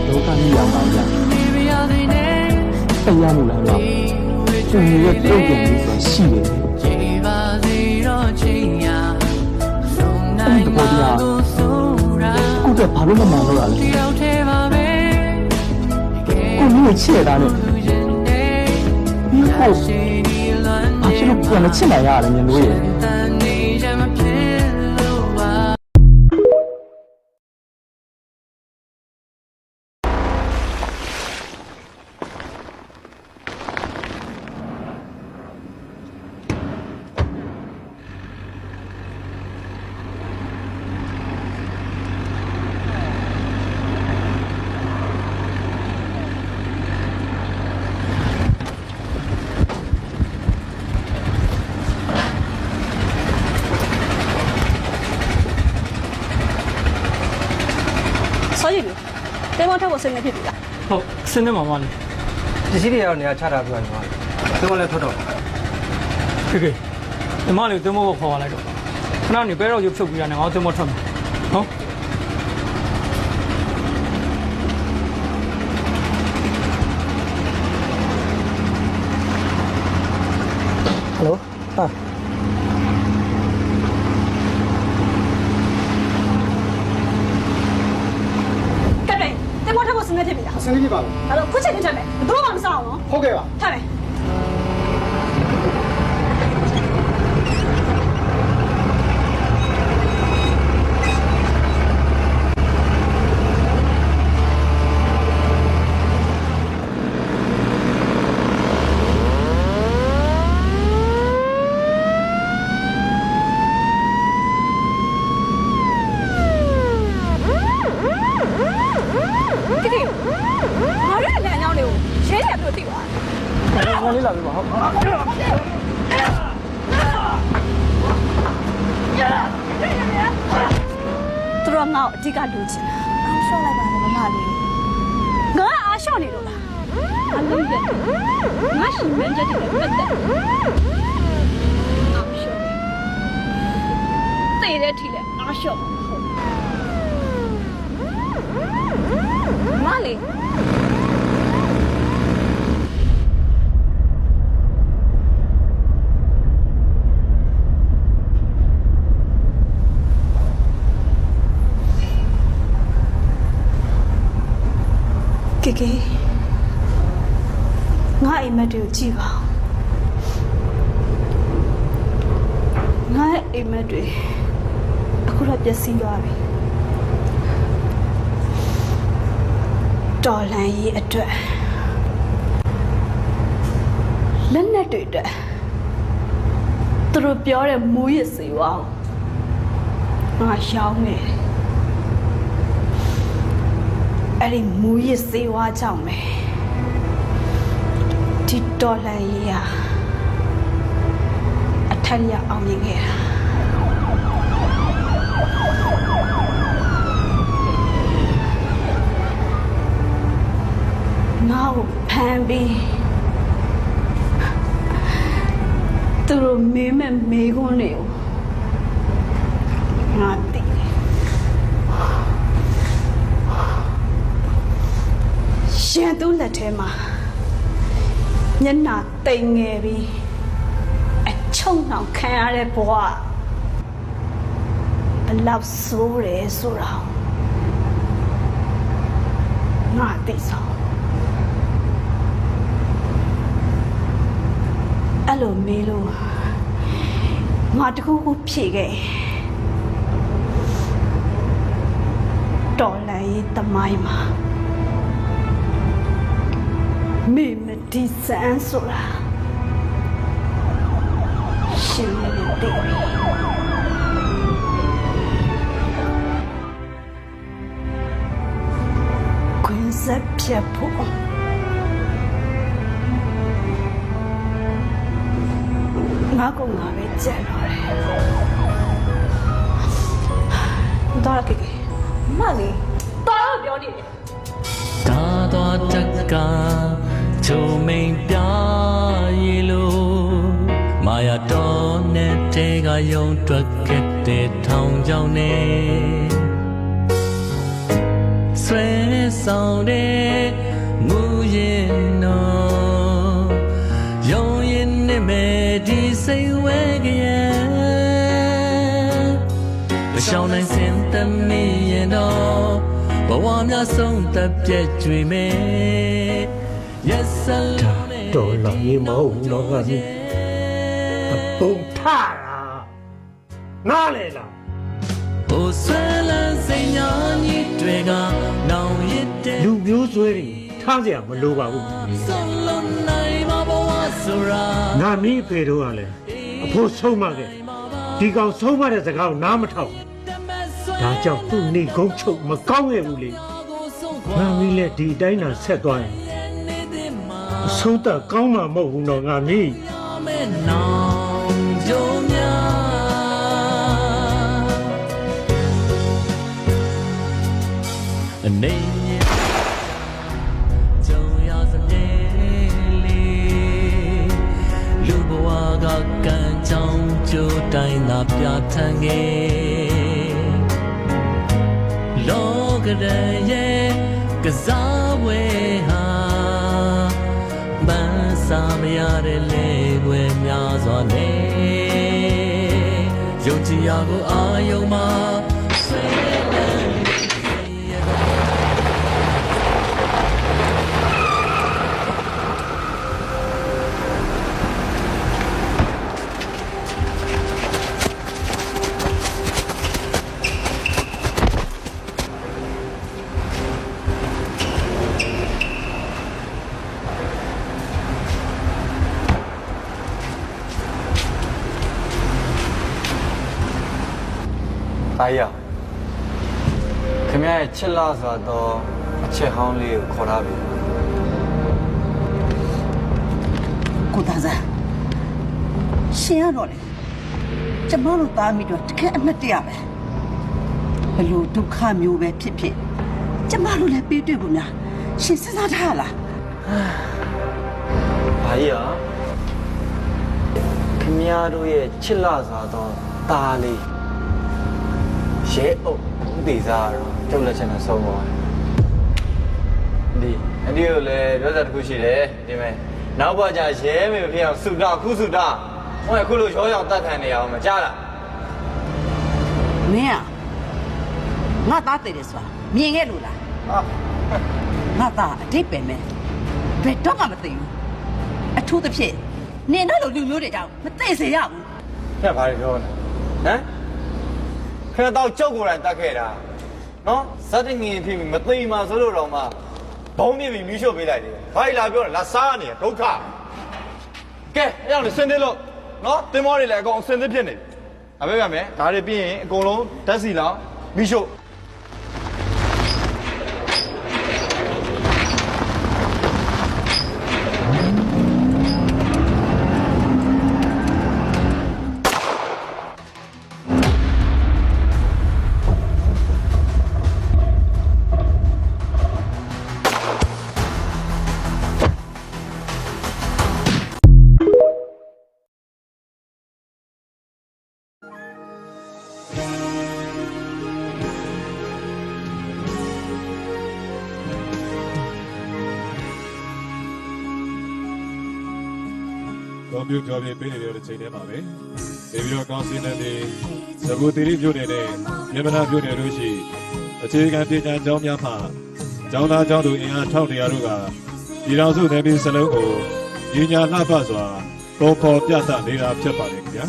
ဒုက္ခနိယာမရတရားမူလာတော့သူရဲ့တုံ့ပြန်ပြီးဆိုရှိတယ်အဲ့ဒီပေါ်ပြခုတော့ဘာလို့မမှန်လို့လဲကိုမျိုးချစ်တာနဲ့ဒီကိုဘာဖြစ်လို့ပြန်မချစ်နိုင်ရလဲညလို့ရဲ့တဲမောထက်ကိုဆင်းနေဖြစ်ပြီလားဟုတ်ဆင်းနေမှာမလေးပစ္စည်းတွေကတော့နေရာချတာပြရတယ်မှာတဲမောလည်းထွက်တော့ခေခေဒီမလေးတဲမောကိုခေါ်လာလိုက်တော့ခဏနေပဲတော့ရုပ်ဖြုတ်ပြီးရတယ်ငါတဲမောထွက်မှာဟုတ်ဟယ်လိုဆင်းနေဖြစ်ပြီလားဆင်းနေဖြစ်ပါဘူးအဲ့တော့ခုချိန်နဲ့ချက်မယ်ဘယ်တော့မှမစားအောင်နော်ဟုတ်ကဲ့ပါထားမယ်我你来吧，好。သူတို့ငါ့အဓိကလူချင်အားလျှော့လိုက်ပါနဲ့မမလေးငါအားလျှော့နေလို့လားအလုံးရက်ငါရှင်မင်းချက်တွေပတ်သက်အားလျှော့တေးတဲ့ထီလဲအားလျှော့မလေးကေကေငါအိမ်မက်တွေကိုကြည့်ပါငါအိမ်မက်တွေအခုတော့ပျက်စီးသွားပြီတော်လန်ရေးအတွက်လက်နဲ့တွေအတွက်သူတို့ပြောတဲ့မူရစ်စေဝါငါရှောင်းနေတယ်အဲ့ဒီမူရစ်စေဝါကြောင့်ပဲဒီတော်လှန်ရေးဟာအထက်ရအောင်မြင်ခဲ့တာငါ့ကိုဖမ်းပြီးသူတို့မေးမဲ့မေးခွန်းတွေကိုငါသိတယ်ရှင်သူလက်ထဲမှာမျက်နှာတိမ်ငယ်ပြီးအချုံနှောင်ခံရတဲ့ဘဝဘလောက်ဆိုးတယ်ဆိုတာငါသိဆုံးအဲ့လိုမေးလို့ငါတခုခုဖြေခဲ့တော်လည်းတမိုင်းမှာမေမဒီစမ်းဆိုတာရှင်လည်းသိပြီခွင့်ဆက်ပြဖို့ငါကငါပဲကြံတော့တယ်တော့ကေမလေးတော့ပြောနေတယ်ဒါတော့တက်ကချုံမိန်ပြရေလို့မာယာတော်နဲ့တဲကယုံတွက်ခဲ့တဲ့ထောင်ချောင်းနဲ့ဆွဲ ဆောင်တဲ့မူရင်တော့ရုံရင်နဲ့မဲ့ဒီစိတ်ဝဲကြရဲ့မရှောင်နိုင်စင်သမီးရင်တော့ဘဝများဆုံးသက်ပြည့်ကျွေမဲ့ Yes alone တော်လာရင်မဟုတ်တော့ကဘူးအပုံထားတာနားလေလား ဟိုဆွဲလန်းစိတ်ညာကြီးတွေကနောင်ရစ်တဲ့ လူမျိုးဆွဲတွေထားကြမလိုပါဘူး ဆုံးလုံးနိုင်မှာဘဝဆိုရာ ငါမီးဖေတို့ကလည်းအဖို့ဆုံးမခဲ့ဒီကောင်ဆုံးမတဲ့စကားကိုနားမထောက်ဒါကြောင့်သူ့နေကုန်းချုပ်မကောင်းရဲ့ဘူးလေငါမီးလည်းဒီတိုင်းသာဆက်သွားရင်အဆုံးသက်ကောင်းမှာမဟုတ်ဘူးတော့ငါမီး မဲ့နောင်ကြုံများအနေနဲ့ကြုံရစမြဲလေးလူဘဝကကံကြောင်းကြိုးတိုင်းသာပြဋ္ဌာန်းခဲ့လောကရဲ့ကစားဝဲဟာမစားမရတဲ့လေွယ်များစွာနဲ့ယုံကြည်ရာကိုအာယုံမှာဆွေးနွေးတာရခင်ဗျားရဲ့ချစ်လာဆိုတော့အချက်ဟောင်းလေးကိုခေါ်ထားပြီ ကိုသားစားရှင်ရတော့လေကျမတို့သားမိတော့တကယ်အမှတ်တရပဲဘလို့ဒုက္ခမျိုးပဲဖြစ်ဖြစ်ကျမတို့လည်းပေးတွေ့ဖို့များရှင်စဉ်းစားထားလား ဘာကြီးอ่ะခင်ဗျားတို့ရဲ့ချစ်လာဆိုတော့ตาလေးရဲအုပ်ဦးသေးစားတော့ကျုပ်လက်ချက်နဲ့ဆုံးသွားတယ်အဒီကိုလည်းပြောစရာတစ်ခုရှိတယ်ဒီမဲ့နောက်ဘကျရဲမေဖြစ်အောင်စုတာခုစုတာဟိုအခုလိုရောရောင်တတ်ခံနေရအောင်မကြားလား မင်းอ่ะငါသားတည်တယ်ဆိုတာမြင်ခဲ့လို့လား ဟာ ငါသားအတိတ်ပဲမဲ့ဘယ်တော့မှမသိဘူးအထူးသဖြင့်နင်တို့လိုလူမျိုးတွေကြောင့်မသိစေရဘူး ခင်ဗျာဘာတွေပြောနေဟမ်ခင်ဗျာတော့ကြောက်ကိုယ်တိုင်တတ်ခဲ့တာနော်ဇတ်တငင်ဖြစ်ပြီးမသိမှဆိုလို့တော့မှဘုံမြင့်ပြီးမီးရှို့ပေးလိုက်တယ်ဘာလာပြောလဲလာစားနေဒုက္ခကဲအဲ့အောင်လေစင်သေးလို့နော်တင်မောတွေလည်းအကုန်စင်သေးဖြစ်နေအဘေးကမယ်ဒါတွေပြီးရင်အကုန်လုံးဓာတ်စီလောင်မီးရှို့ ကွန်ပျူတာတွေပေးနေတဲ့ချိန်ထဲမှာပဲနေပြီးတော့ကောင်းစင်းတဲ့သဘူတိရိပြုတ်နေတဲ့မြန်မာပြုတ်နေလို့ရှိအခြေခံပညာကျောင်းများမှာကျောင်းသားကျောင်းသူအင်အား1400တို့ကပြည်တော်စုနယ်မြေစလုံးကိုညီညာလှပစွာပေါ်ပေါ်ပြသနေတာဖြစ်ပါလေခင်ဗျာ